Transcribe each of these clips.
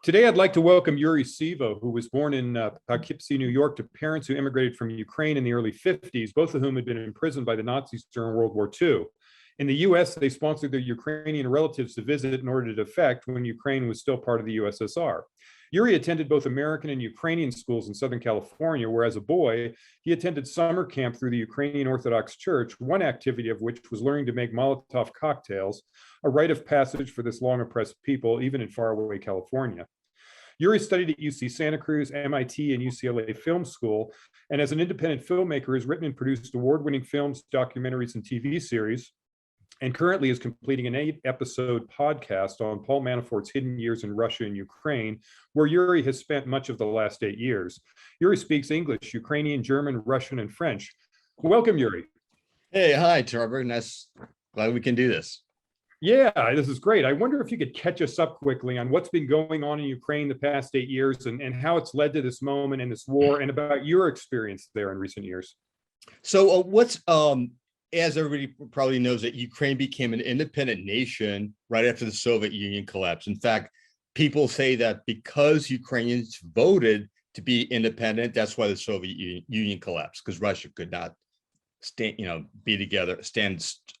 Today, I'd like to welcome Yuri Sivo, who was born in Poughkeepsie, New York, to parents who immigrated from Ukraine in the early 50s, both of whom had been imprisoned by the Nazis during World War II. In the US, they sponsored their Ukrainian relatives to visit in order to defect when Ukraine was still part of the USSR. Yuri attended both American and Ukrainian schools in Southern California, where as a boy, he attended summer camp through the Ukrainian Orthodox Church, one activity of which was learning to make Molotov cocktails, a rite of passage for this long oppressed people, even in faraway California. Yuri studied at UC Santa Cruz, MIT, and UCLA Film School, and as an independent filmmaker has written and produced award-winning films, documentaries, and TV series, and currently is completing an 8-episode podcast on Paul Manafort's hidden years in Russia and Ukraine, where Yuri has spent much of the last 8 years. Yuri speaks English, Ukrainian, German, Russian, and French. Welcome, Yuri. Hey, hi, Trebor. Glad we can do this. Yeah, this is great. I wonder if you could catch us up quickly on what's been going on in Ukraine the past 8 years and how it's led to this moment and this war, and about your experience there in recent years. So as everybody probably knows, that Ukraine became an independent nation right after the Soviet Union collapsed. In fact, people say that because Ukrainians voted to be independent, that's why the Soviet Union collapsed, because Russia could not stand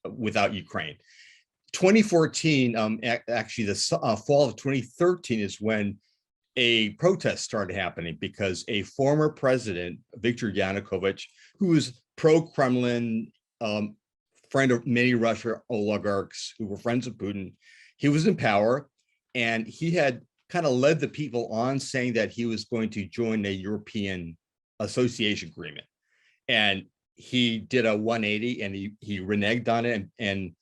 without Ukraine. 2014, actually the fall of 2013 is when a protest started happening because a former president, Viktor Yanukovych, who was pro-Kremlin, friend of many Russian oligarchs who were friends of Putin, he was in power, and he had kind of led the people on saying that he was going to join a European association agreement. And he did a 180 and he reneged on it, and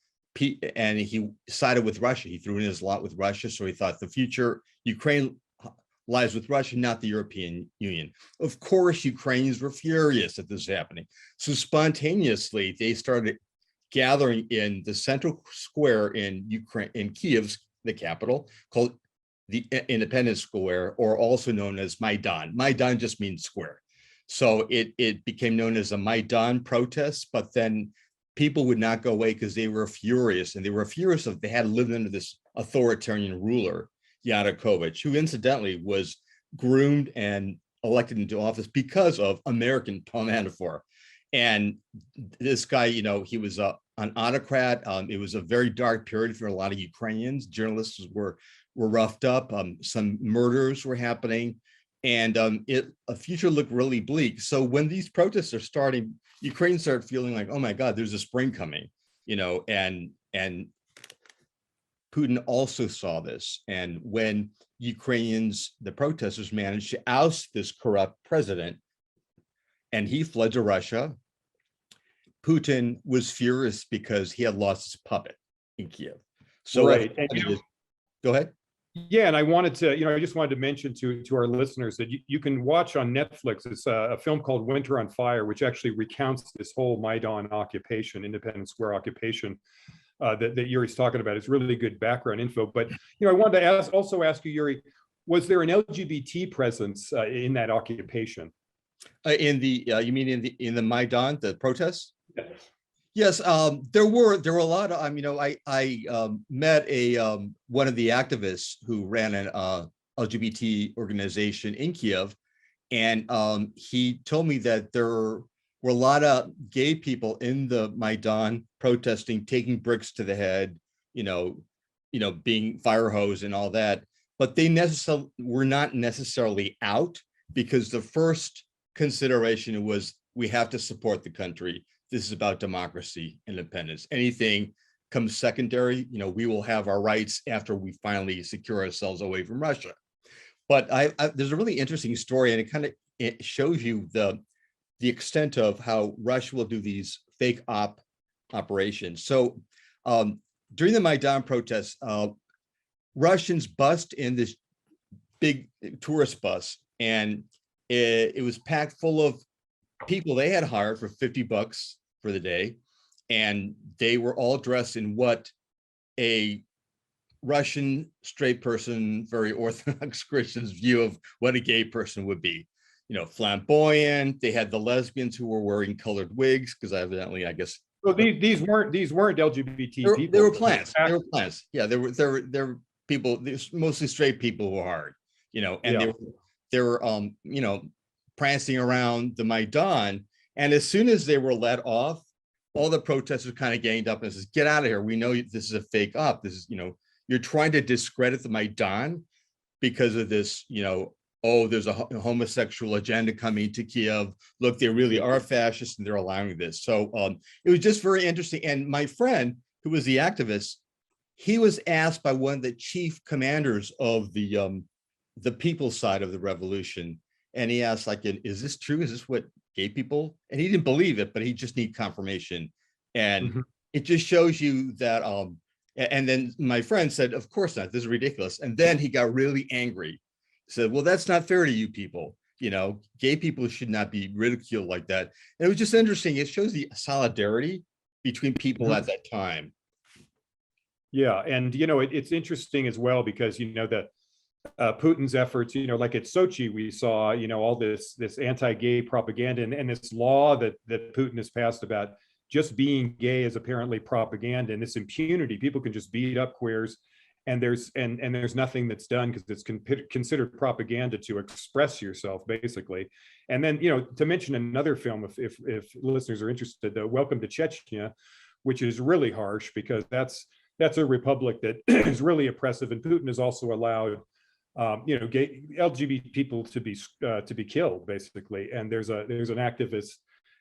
he sided with Russia. He threw in his lot with Russia. So he thought the future Ukraine lies with Russia, not the European Union. Of course, Ukrainians were furious that this was happening. So spontaneously, they started gathering in the central square in Ukraine, in Kyiv, the capital, called the Independence Square, or also known as Maidan. Maidan just means square. So it became known as a Maidan protest, but then people would not go away because they were furious, and they were furious that they had lived under this authoritarian ruler, Yanukovych, who incidentally was groomed and elected into office because of American Paul Manafort. And this guy, he was an autocrat. It was a very dark period for a lot of Ukrainians. Journalists were roughed up. Some murders were happening, and a future looked really bleak. So when these protests are starting, Ukraine started feeling like, oh my God, there's a spring coming, and Putin also saw this. And when the protesters managed to oust this corrupt president, and he fled to Russia, Putin was furious because he had lost his puppet in Kyiv. So right. Go ahead. Yeah, and I wanted to, I just wanted to mention to our listeners that you can watch on Netflix. It's a film called Winter on Fire, which actually recounts this whole Maidan occupation, Independence Square occupation that Yuri's talking about. It's really good background info. But I wanted to also ask you, Yuri, was there an LGBT presence in that occupation? You mean in the Maidan, the protests? Yes. Yes, there were a lot of. I met one of the activists who ran an LGBT organization in Kyiv, and he told me that there were a lot of gay people in the Maidan protesting, taking bricks to the head, being fire hose and all that. But they were not necessarily out, because the first consideration was, we have to support the country. This is about democracy, independence. Anything comes secondary. We will have our rights after we finally secure ourselves away from Russia. But there's a really interesting story, and it shows you the extent of how Russia will do these fake operations. So during the Maidan protests, Russians bust in this big tourist bus, and it was packed full of people they had hired for $50 for the day, and they were all dressed in what a Russian straight person, very Orthodox Christian's view of what a gay person would be. Flamboyant. They had the lesbians who were wearing colored wigs, because evidently, I guess. Well, these weren't LGBT people. They were plants. They were plants. Yeah, they were people, mostly straight people who were hired. And Yeah. they were prancing around the Maidan. And as soon as they were let off, all the protesters kind of ganged up and says, "Get out of here. We know this is a fake op. This is, you're trying to discredit the Maidan because of this, oh, there's a homosexual agenda coming to Kyiv. Look, they really are fascists and they're allowing this." So it was just very interesting. And my friend, who was the activist, he was asked by one of the chief commanders of the people's side of the revolution. And he asked, like, "Is this true? Is this what gay people?" And he didn't believe it, but he just need confirmation. And it just shows you that, and then my friend said, "Of course not, this is ridiculous." And then he got really angry. He said, "Well, that's not fair to you people. Gay people should not be ridiculed like that." And it was just interesting. It shows the solidarity between people at that time. Yeah, and it's interesting as well because that Putin's efforts, like at Sochi, we saw all this anti-gay propaganda and this law that Putin has passed about just being gay is apparently propaganda, and this impunity. People can just beat up queers, and there's nothing that's done because it's considered propaganda to express yourself, basically. And then to mention another film, if listeners are interested, the Welcome to Chechnya, which is really harsh because that's a republic that is really oppressive, and Putin has also allowed gay LGBT people to be killed, basically. And there's an activist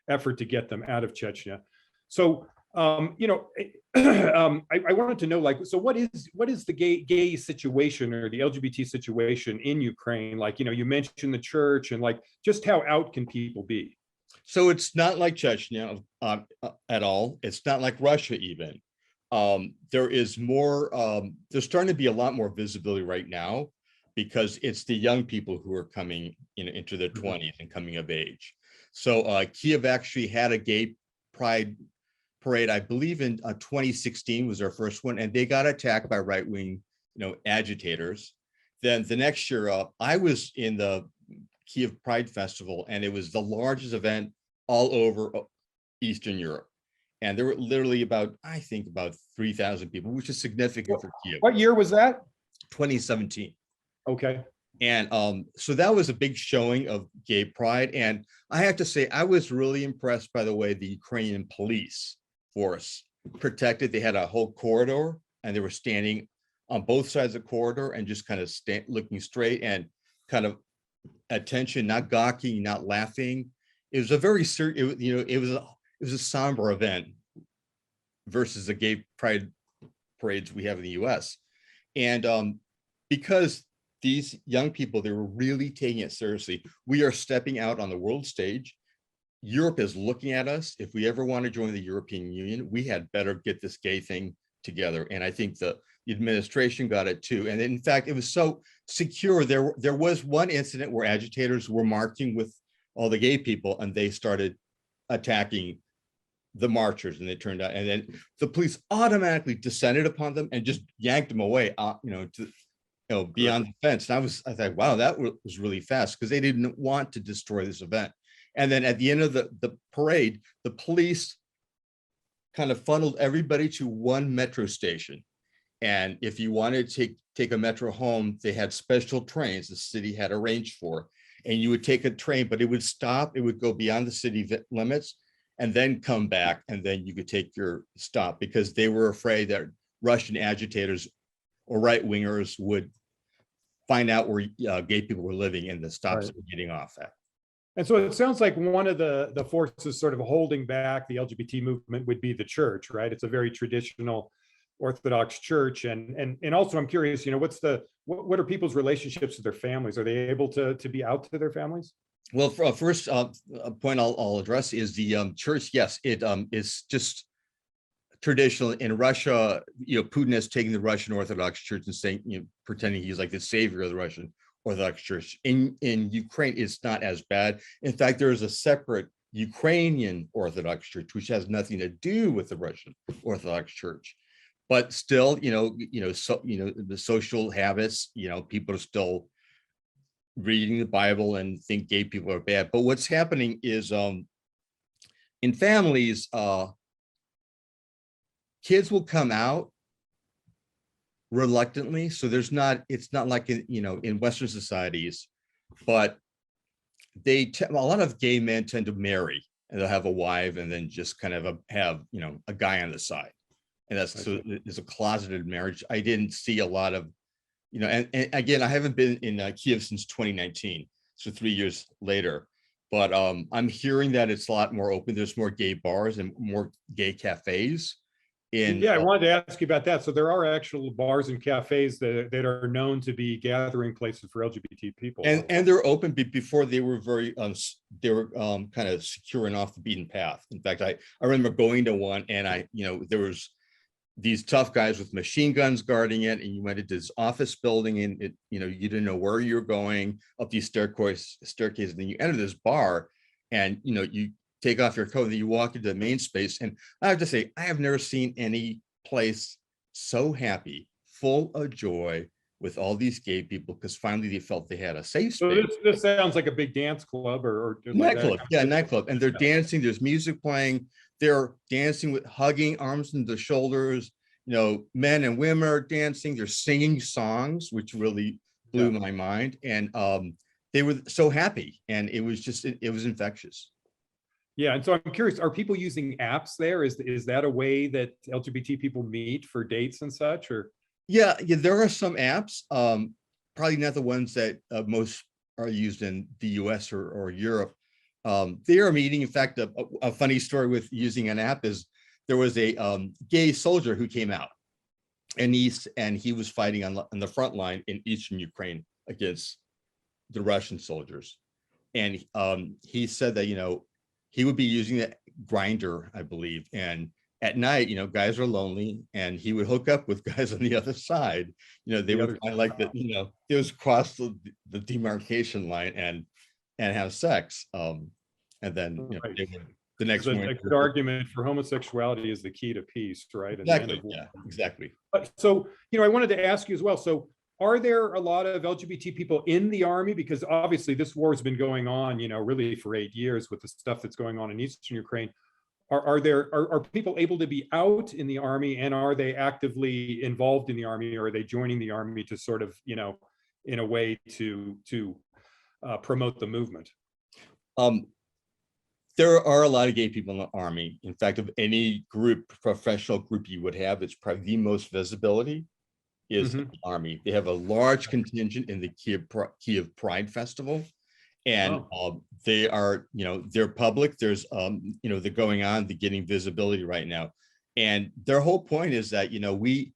effort to get them out of Chechnya. So I wanted to know, like, so what is the gay situation or the LGBT situation in Ukraine? Like, you mentioned the church, and like, just how out can people be? So it's not like Chechnya at all. It's not like Russia even. There is more, there's starting to be a lot more visibility right now because it's the young people who are coming into their 20s and coming of age. So Kyiv actually had a gay pride parade, I believe in 2016 was their first one, and they got attacked by right-wing agitators. Then the next year I was in the Kyiv Pride Festival, and it was the largest event all over Eastern Europe. And there were literally about 3,000 people, which is significant for Kyiv. What year was that? 2017. Okay. And so that was a big showing of gay pride. And I have to say, I was really impressed by the way the Ukrainian police force protected. They had a whole corridor, and they were standing on both sides of the corridor and just kind of looking straight and kind of attention, not gawking, not laughing. It was a very serious, it was a somber event versus the gay pride parades we have in the US. And because these young people, they were really taking it seriously. We are stepping out on the world stage. Europe is looking at us. If we ever want to join the European Union, we had better get this gay thing together. And I think the administration got it too. And in fact, it was so secure. There was one incident where agitators were marching with all the gay people, and they started attacking the marchers, and they turned out, and then the police automatically descended upon them and just yanked them away, beyond the fence. And I thought, wow, that was really fast, because they didn't want to destroy this event. And then at the end of the parade, the police kind of funneled everybody to one metro station. And if you wanted to take a metro home, they had special trains the city had arranged for. And you would take a train, but it would stop, it would go beyond the city limits and then come back, and then you could take your stop, because they were afraid that Russian agitators or right-wingers would find out where gay people were living and the stops they were getting off at. And so it sounds like one of the forces sort of holding back the LGBT movement would be the church, right? It's a very traditional Orthodox church. And also I'm curious, what are people's relationships with their families? Are they able to be out to their families? Well, first point I'll address is the church. Yes, it is just traditional in Russia. Putin has taken the Russian Orthodox Church and saying, pretending he's like the savior of the Russian Orthodox Church. In Ukraine, it's not as bad. In fact, there is a separate Ukrainian Orthodox Church, which has nothing to do with the Russian Orthodox Church. But still, the social habits, people are still reading the Bible and think gay people are bad. But what's happening is in families, kids will come out reluctantly. So it's not like in Western societies, but a lot of gay men tend to marry and they'll have a wife and then just kind of have a guy on the side, and it's a closeted marriage. I didn't see a lot of, and again, I haven't been in Kyiv since 2019, so 3 years later, but I'm hearing that it's a lot more open. There's more gay bars and more gay cafes. I wanted to ask you about that. So there are actual bars and cafes that are known to be gathering places for LGBT people, and they're open. Before they were kind of securing off the beaten path. In fact, I remember going to one, and there was these tough guys with machine guns guarding it, and you went into this office building, and you didn't know where you're going up these staircase, and then you enter this bar, and you take off your coat, and then you walk into the main space. And I have to say, I have never seen any place so happy, full of joy, with all these gay people, because finally they felt they had a safe space. So this sounds like a big dance club or nightclub. Yeah, nightclub. And they're dancing, there's music playing, they're dancing with hugging, arms into shoulders, men and women are dancing, they're singing songs, which really blew my mind. And they were so happy, and it was infectious. Yeah, and so I'm curious, are people using apps there? Is that a way that LGBT people meet for dates and such, or? Yeah, there are some apps, probably not the ones that most are used in the US or Europe. They are meeting. In fact, a funny story with using an app is there was a gay soldier who came out, and he was fighting on the front line in eastern Ukraine against the Russian soldiers. And he said that, he would be using the Grinder, I believe. And at night, guys are lonely, and he would hook up with guys on the other side. They would find like that, it was across the demarcation line and have sex. And then, right. The next one. A good argument for homosexuality is the key to peace, right? Exactly. Yeah, exactly. So, I wanted to ask you as well. So, are there a lot of LGBT people in the army? Because obviously this war has been going on, really for 8 years with the stuff that's going on in Eastern Ukraine. Are people able to be out in the army, and are they actively involved in the army, or are they joining the army to sort of, in a way to promote the movement? There are a lot of gay people in the army. In fact, of any professional group you would have, it's probably the most visibility is the army. They have a large contingent in the Kyiv Pride Festival, and they are, they're public. There's, they're going on, they're getting visibility right now, and their whole point is that we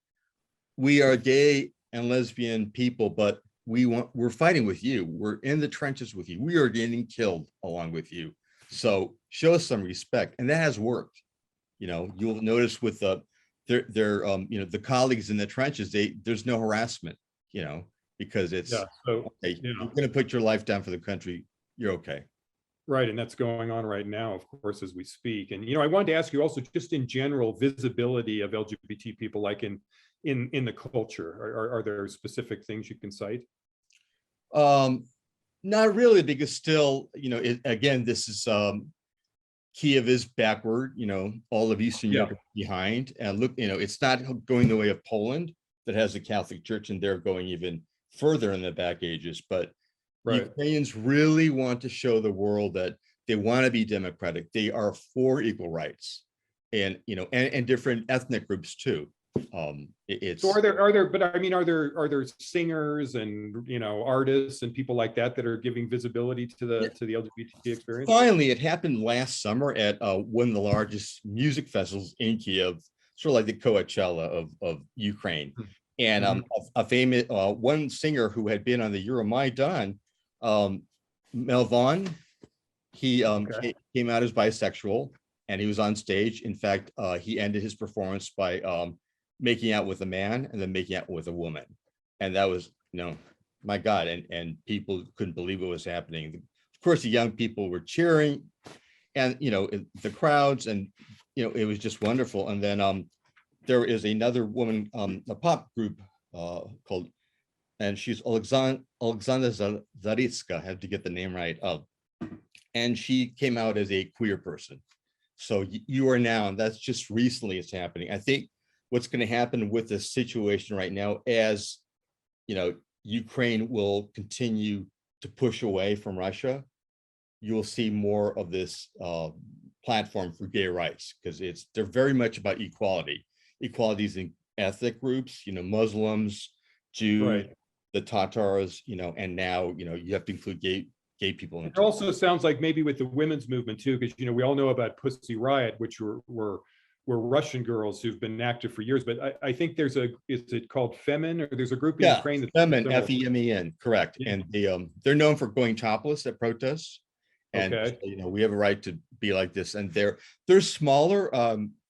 are gay and lesbian people, but we're fighting with you. We're in the trenches with you. We are getting killed along with you. So show us some respect, and that has worked. You'll notice with their the colleagues in the trenches, there's no harassment, because it's you're going to put your life down for the country. You're okay. Right, and that's going on right now, of course, as we speak. And I wanted to ask you also, just in general, visibility of LGBT people, like in the culture. Are there specific things you can cite? Not really, because still, again, this is Kyiv is backward, all of Eastern Europe behind. And look, it's not going the way of Poland, that has a Catholic Church, and they're going even further in the back ages. But Ukrainians really want to show the world that they want to be democratic. They are for equal rights, and and different ethnic groups too. So are there singers and artists and people like that are giving visibility to the LGBT experience? Finally, it happened last summer at one of the largest music festivals in Kyiv, sort of like the Coachella of Ukraine. And a famous one singer who had been on the Euromaidan, Melvon, he came out as bisexual, and he was on stage. In fact, he ended his performance by making out with a man and then making out with a woman. And that was, my God, and people couldn't believe what was happening. Of course, the young people were cheering, and, the crowds, and, it was just wonderful. And then there is another woman, a pop group called, and she's Alexandra Zaritska, I have to get the name right, and she came out as a queer person. So you are now, and that's just recently it's happening. I think what's going to happen with the situation right now, as Ukraine will continue to push away from Russia, you will see more of this platform for gay rights, because they're very much about equalities in ethnic groups, Muslims, Jews, Right. the Tatars, and now, you have to include gay people. It also sounds like maybe with the women's movement too, because we all know about Pussy Riot, which were Russian girls who've been active for years. But I think is it called Femen, or there's a group in Ukraine that's Femen, Femen, correct. Yeah. And they're known for going topless at protests. And okay. we have a right to be like this. And they're smaller.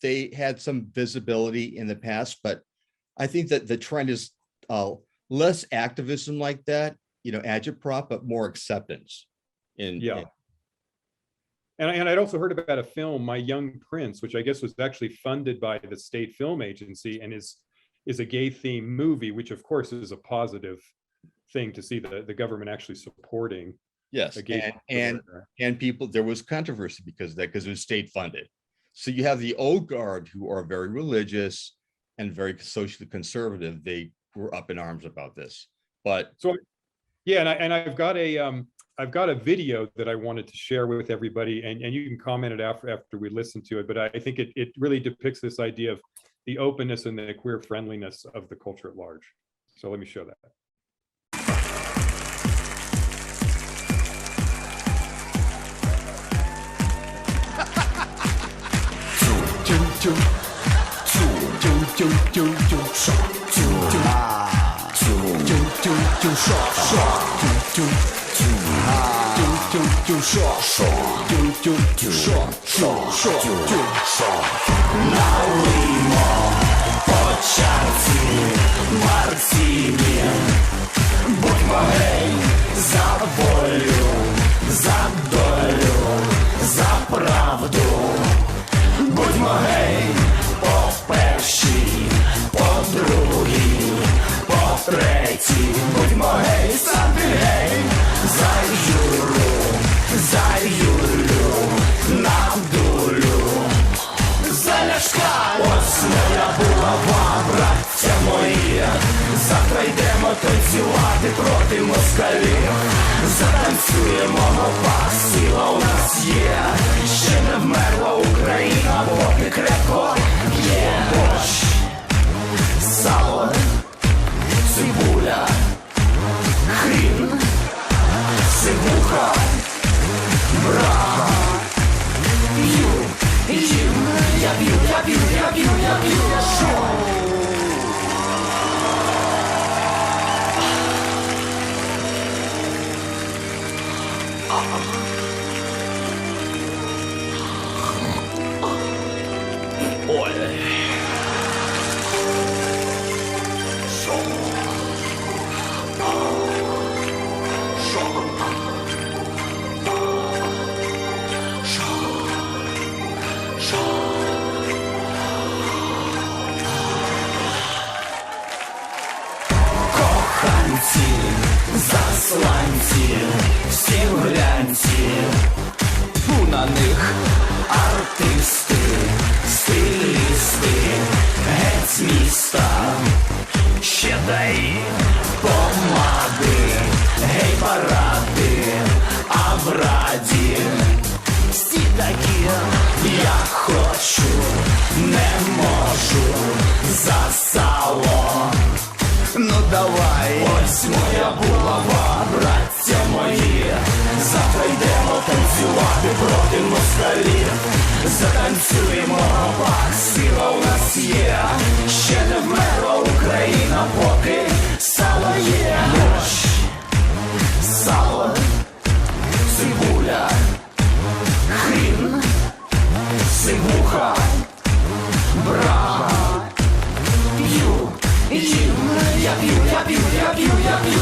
They had some visibility in the past, but I think that the trend is less activism like that, agitprop, but more acceptance. And I'd also heard about a film, My Young Prince, which I guess was actually funded by the state film agency and is a gay themed movie, which of course is a positive thing to see the government actually supporting. Yes, and people, there was controversy because it was state funded. So you have the old guard who are very religious and very socially conservative. They were up in arms about this. But so yeah, and I've got a video that I wanted to share with everybody, and you can comment it after we listen to it. But I think it really depicts this idea of the openness and the queer friendliness of the culture at large. So let me show that. Будьмо гей за волю, за долю, за правду. Будьмо гей по першій, по другій, по третій. Будьмо гей, сам ти гей, за Юру, за Юлю, на долю. За Ляшка, ось моя булава, браття мої. Завтра йдемо танцювати проти москалів. Затанцюємо, гопак, сила у нас є. Ще не вмерла Україна, поки крепко є. Борщ, сало, цибуля, хрін, сивуха, брага. П'ю, їм, я п'ю, я п'ю, я п'ю, я п'ю, шоу. Коханці, засланці, всі в глянці, тьфу на них, артисти, стилісти, геть з міста, ще дай помади, гей паради, а в раді всі такі, я хочу, не можу, за сало. Ну давай, ось моя булава, браття мої. Завтра йдемо танцювати проти москалів. Затанцюємо, гопак, сила у нас є. Ще не вмерла Україна, поки сало є. Борщ, сало, цибуля, хрін, сивуха, брага. П'ю, їм, я п'ю, я п'ю, я п'ю, я п'ю.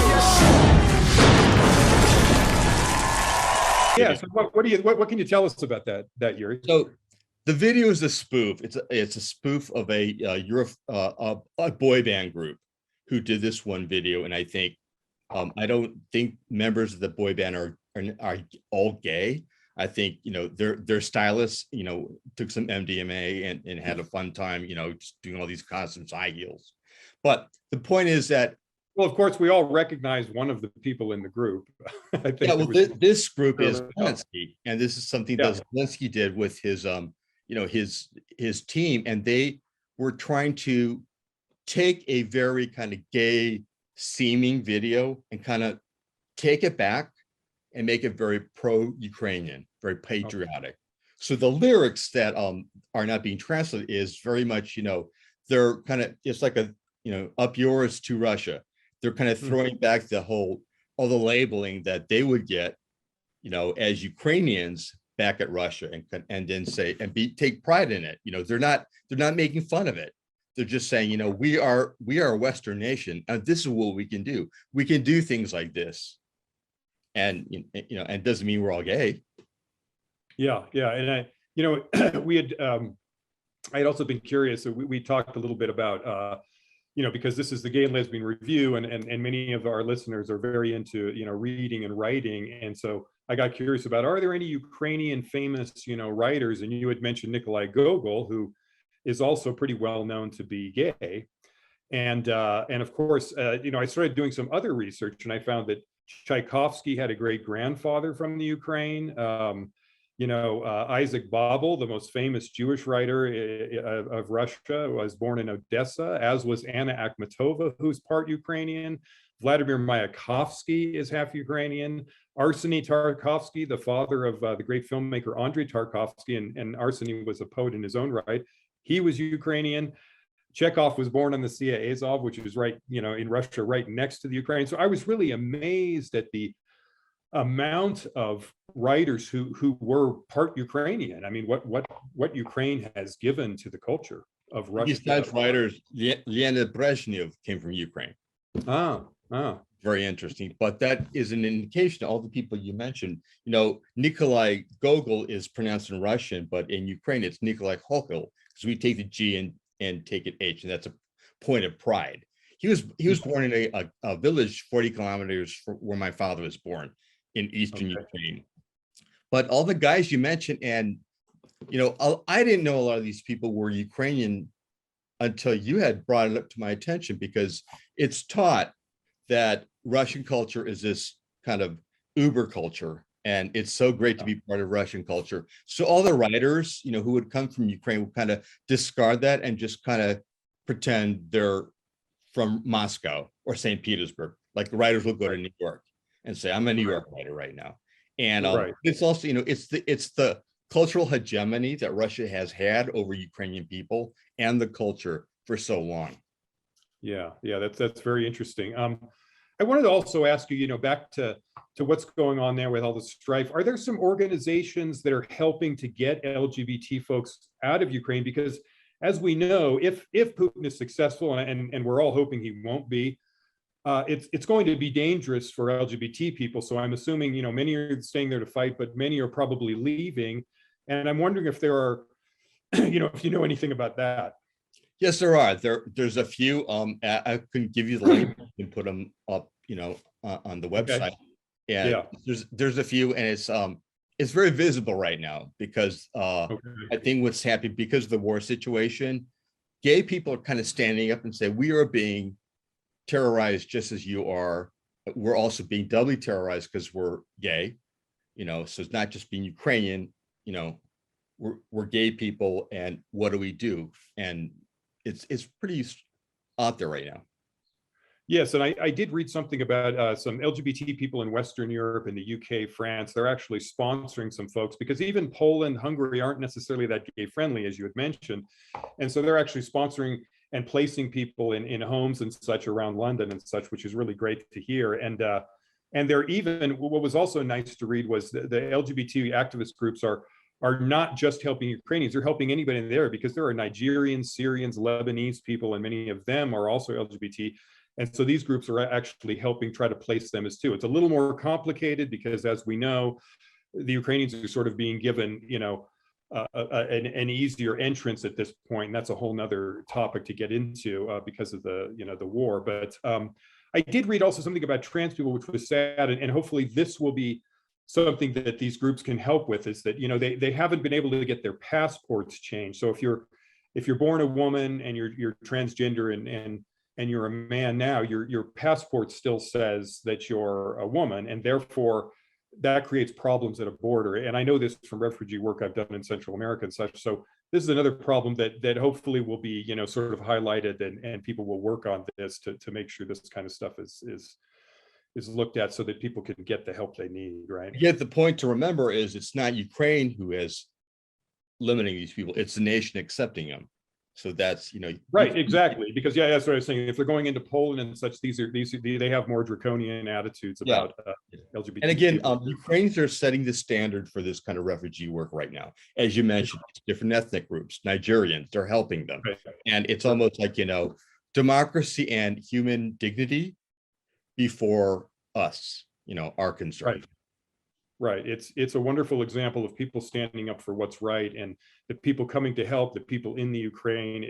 Yeah. So what can you tell us about that Yuri? So the video is a spoof. It's a spoof of a boy band group who did this one video, and I think I don't think members of the boy band are all gay. I think, their stylists, took some MDMA and had a fun time, just doing all these costumes, high heels. But the point is that, Well, of course, we all recognize one of the people in the group. I think yeah, well, this group is Sure. Zelensky, and this is something Yeah. that Zelensky did with his, his team, and they were trying to take a very kind of gay seeming video and kind of take it back and make it very pro-Ukrainian, very patriotic. So the lyrics that are not being translated is very much, they're kind of, it's like a, up yours to Russia. They're kind of throwing back all the labeling that they would get, as Ukrainians back at Russia, and then say take pride in it. They're not making fun of it. They're just saying, we are a Western nation, and this is what we can do. We can do things like this, and and it doesn't mean we're all gay. Yeah, and I, we had, I had also been curious. So we talked a little bit about, because this is the Gay and Lesbian Review, and many of our listeners are very into, reading and writing, and so I got curious about, are there any Ukrainian famous, writers? And you had mentioned Nikolai Gogol, who is also pretty well known to be gay, and of course, I started doing some other research, and I found that Tchaikovsky had a great grandfather from the Ukraine. Isaac Babel, the most famous Jewish writer of Russia, was born in Odessa, as was Anna Akhmatova, who's part Ukrainian. Vladimir Mayakovsky is half Ukrainian. Arseny Tarkovsky, the father of the great filmmaker Andrei Tarkovsky, and Arseny was a poet in his own right. He was Ukrainian. Chekhov was born on the Sea of Azov, which is right, in Russia, right next to the Ukraine. So I was really amazed at the amount of writers who were part Ukrainian. I mean, what Ukraine has given to the culture of Russia. Besides writers, Leonid Brezhnev came from Ukraine. Very interesting. But that is an indication, all the people you mentioned, Nikolai Gogol is pronounced in Russian, but in Ukraine, it's Nikolai Gogol, because we take the G and take it H, and that's a point of pride. He was born in a village 40 kilometers from where my father was born, in eastern Ukraine. But all the guys you mentioned, and I didn't know a lot of these people were Ukrainian until you had brought it up to my attention, because it's taught that Russian culture is this kind of uber culture, and it's so great to be part of Russian culture. So all the writers, who would come from Ukraine would kind of discard that and just kind of pretend they're from Moscow or St. Petersburg. Like the writers will go to New York and say, I'm a New York writer right now. And it's also, it's the cultural hegemony that Russia has had over Ukrainian people and the culture for so long. Yeah, that's very interesting. I wanted to also ask you, back to what's going on there with all the strife. Are there some organizations that are helping to get LGBT folks out of Ukraine? Because as we know, if Putin is successful, and we're all hoping he won't be, it's going to be dangerous for LGBT people. So I'm assuming, many are staying there to fight, but many are probably leaving. And I'm wondering if there are, if you know anything about that. Yes, there are. There's a few. I can give you the link and put them up, on the website. And there's a few, and it's very visible right now, because I think what's happening because of the war situation, gay people are kind of standing up and say, we are being terrorized just as you are. We're also being doubly terrorized because we're gay. So it's not just being Ukrainian. We're gay people, and what do we do? And it's pretty out there right now. Yes, and I did read something about some LGBT people in Western Europe and the UK, France. They're actually sponsoring some folks, because even Poland, Hungary aren't necessarily that gay friendly, as you had mentioned. And so they're actually sponsoring and placing people in homes and such around London and such, which is really great to hear. And they're even, what was also nice to read was the LGBT activist groups are not just helping Ukrainians, they're helping anybody there, because there are Nigerians, Syrians, Lebanese people, and many of them are also LGBT. And so these groups are actually helping try to place them as too. It's a little more complicated because, as we know, the Ukrainians are sort of being given, an easier entrance at this point. And that's a whole nother topic to get into because of the war. But I did read also something about trans people, which was sad, and hopefully this will be something that these groups can help with is that, they haven't been able to get their passports changed. So if you're born a woman and you're transgender and you're a man now, your passport still says that you're a woman, and therefore that creates problems at a border. And I know this from refugee work I've done in Central America and such. So this is another problem that hopefully will be, sort of highlighted, and people will work on this to make sure this kind of stuff is looked at so that people can get the help they need, right? Yet the point to remember is it's not Ukraine who is limiting these people, it's the nation accepting them. So that's, right, exactly, because that's what I was saying. If they're going into Poland and such, they have more draconian attitudes about LGBT. And again, people. Ukrainians are setting the standard for this kind of refugee work right now. As you mentioned, it's different ethnic groups, Nigerians, they're helping them. Right. And it's almost like, democracy and human dignity before us, our concern. Right. Right. It's a wonderful example of people standing up for what's right, and the people coming to help, the people in the Ukraine.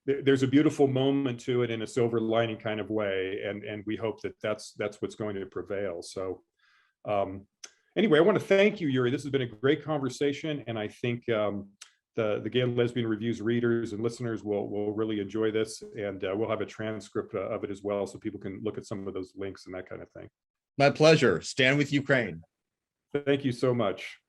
There's a beautiful moment to it in a silver lining kind of way, and we hope that's what's going to prevail. So anyway, I want to thank you, Yuri. This has been a great conversation, and I think the Gay and Lesbian Reviews readers and listeners will really enjoy this, and we'll have a transcript of it as well, so people can look at some of those links and that kind of thing. My pleasure. Stand with Ukraine. Thank you so much.